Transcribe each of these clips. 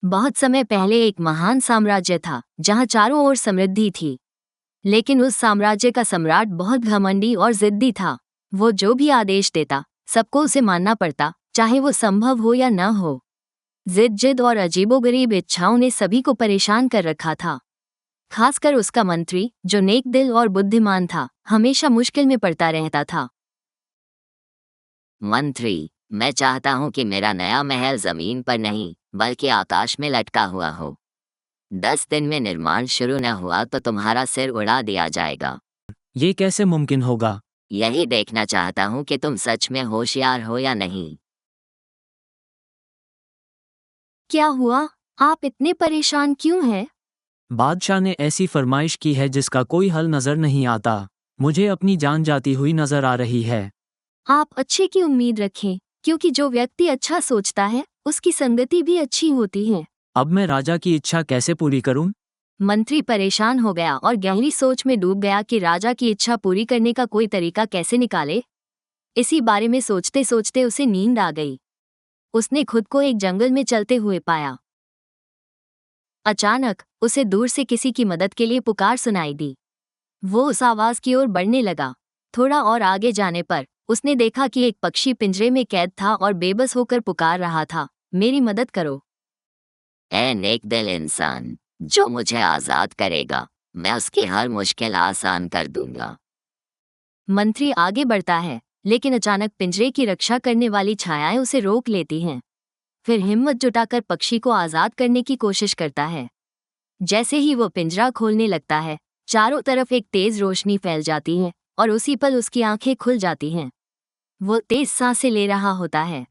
बहुत समय पहले एक महान साम्राज्य था जहां चारों ओर समृद्धि थी। लेकिन उस साम्राज्य का सम्राट बहुत घमंडी और जिद्दी था। वो जो भी आदेश देता सबको उसे मानना पड़ता, चाहे वो संभव हो या न हो। जिद और अजीबोगरीब इच्छाओं ने सभी को परेशान कर रखा था। खासकर उसका मंत्री, जो नेक दिल और बुद्धिमान था, हमेशा मुश्किल में पड़ता रहता था। मंत्री, मैं चाहता हूँ कि मेरा नया महल जमीन पर नहीं बल्कि आकाश में लटका हुआ हो। 10 दिन में निर्माण शुरू न हुआ तो तुम्हारा सिर उड़ा दिया जाएगा। ये कैसे मुमकिन होगा? यही देखना चाहता हूँ कि तुम सच में होशियार हो या नहीं। क्या हुआ? आप इतने परेशान क्यों हैं? बादशाह ने ऐसी फरमाइश की है जिसका कोई हल नजर नहीं आता। मुझे अपनी जान जाती हुई नजर आ रही है। आप अच्छे की उम्मीद रखें, क्योंकि जो व्यक्ति अच्छा सोचता है उसकी संगति भी अच्छी होती है। अब मैं राजा की इच्छा कैसे पूरी करूं? मंत्री परेशान हो गया और गहरी सोच में डूब गया कि राजा की इच्छा पूरी करने का कोई तरीका कैसे निकाले। इसी बारे में सोचते सोचते उसे नींद आ गई। उसने खुद को एक जंगल में चलते हुए पाया। अचानक उसे दूर से किसी की मदद के लिए पुकार सुनाई दी। वो उस आवाज की ओर बढ़ने लगा। थोड़ा और आगे जाने पर उसने देखा कि एक पक्षी पिंजरे में कैद था और बेबस होकर पुकार रहा था, मेरी मदद करो। ए नेक दिल इंसान, जो मुझे आज़ाद करेगा, मैं उसकी हर मुश्किल आसान कर दूंगा। मंत्री आगे बढ़ता है, लेकिन अचानक पिंजरे की रक्षा करने वाली छायाएं उसे रोक लेती हैं। फिर हिम्मत जुटाकर पक्षी को आज़ाद करने की कोशिश करता है। जैसे ही वो पिंजरा खोलने लगता है, चारों तरफ एक तेज रोशनी फैल जाती है और उसी पल उसकी आंखें खुल जाती हैं। वो तेज सांसें ले रहा होता है।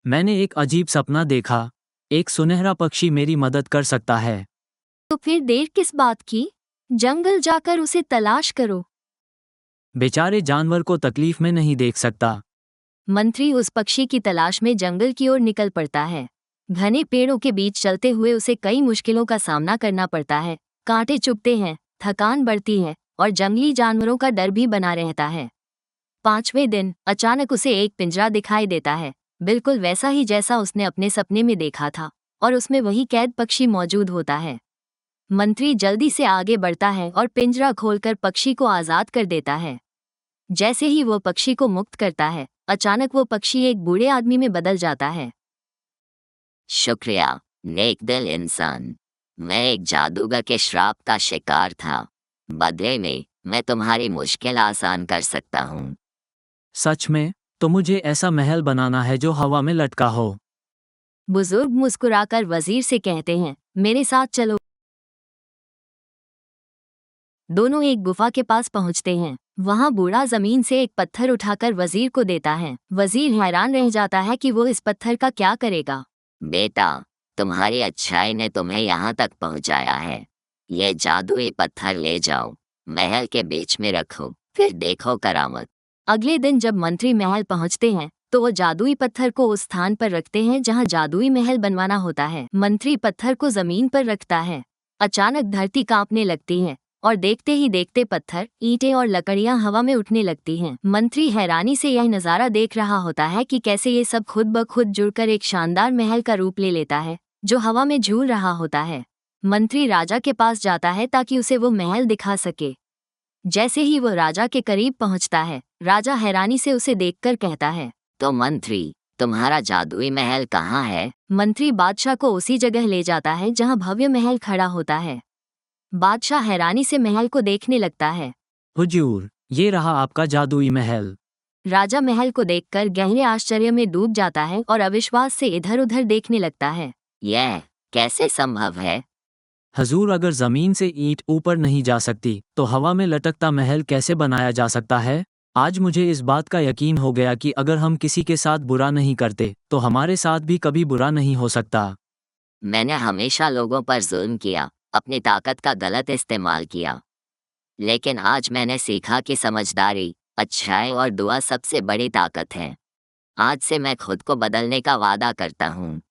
मैंने एक अजीब सपना देखा। एक सुनहरा पक्षी मेरी मदद कर सकता है। तो फिर देर किस बात की? जंगल जाकर उसे तलाश करो। बेचारे जानवर को तकलीफ में नहीं देख सकता। मंत्री उस पक्षी की तलाश में जंगल की ओर निकल पड़ता है। घने पेड़ों के बीच चलते हुए उसे कई मुश्किलों का सामना करना पड़ता है। कांटे चुभते हैं, थकान बढ़ती है और जंगली जानवरों का डर भी बना रहता है। 5वें दिन अचानक उसे एक पिंजरा दिखाई देता है, बिल्कुल वैसा ही जैसा उसने अपने सपने में देखा था, और उसमें वही कैद पक्षी मौजूद होता है। मंत्री जल्दी से आगे बढ़ता है और पिंजरा खोलकर पक्षी को आज़ाद कर देता है। जैसे ही वो पक्षी को मुक्त करता है, अचानक वो पक्षी एक बूढ़े आदमी में बदल जाता है। शुक्रिया, नेक दिल इंसान। मैं एक जादूगर के श्राप का शिकार था। बदले में मैं तुम्हारी मुश्किल आसान कर सकता हूँ। सच में? तो मुझे ऐसा महल बनाना है जो हवा में लटका हो। बुजुर्ग मुस्कुराकर वजीर से कहते हैं, मेरे साथ चलो। दोनों एक गुफा के पास पहुंचते हैं। वहां बूढ़ा जमीन से एक पत्थर उठाकर वजीर को देता है। वजीर हैरान रह जाता है कि वो इस पत्थर का क्या करेगा। बेटा, तुम्हारी अच्छाई ने तुम्हें यहाँ तक पहुँचाया है। ये जादुई पत्थर ले जाओ, महल के बीच में रखो, फिर देखो करामत। अगले दिन जब मंत्री महल पहुंचते हैं तो वो जादुई पत्थर को उस स्थान पर रखते हैं जहां जादुई महल बनवाना होता है। मंत्री पत्थर को जमीन पर रखता है। अचानक धरती कांपने लगती है और देखते ही देखते पत्थर, ईंटें और लकड़ियां हवा में उठने लगती हैं। मंत्री हैरानी से यह नज़ारा देख रहा होता है कि कैसे ये सब खुद ब खुद जुड़कर एक शानदार महल का रूप ले लेता है जो हवा में झूल रहा होता है। मंत्री राजा के पास जाता है ताकि उसे वो महल दिखा सके। जैसे ही वो राजा के करीब पहुंचता है, राजा हैरानी से उसे देखकर कहता है, तो मंत्री, तुम्हारा जादुई महल कहाँ है? मंत्री बादशाह को उसी जगह ले जाता है जहां भव्य महल खड़ा होता है। बादशाह हैरानी से महल को देखने लगता है। हुजूर, ये रहा आपका जादुई महल। राजा महल को देखकर गहरे आश्चर्य में डूब जाता है और अविश्वास से इधर उधर देखने लगता है। यह कैसे संभव है? हजूर, अगर जमीन से ईंट ऊपर नहीं जा सकती तो हवा में लटकता महल कैसे बनाया जा सकता है? आज मुझे इस बात का यकीन हो गया कि अगर हम किसी के साथ बुरा नहीं करते तो हमारे साथ भी कभी बुरा नहीं हो सकता। मैंने हमेशा लोगों पर जुल्म किया, अपनी ताकत का गलत इस्तेमाल किया। लेकिन आज मैंने सीखा कि समझदारी, अच्छाई और दुआ सबसे बड़ी ताकत है। आज से मैं खुद को बदलने का वादा करता हूँ।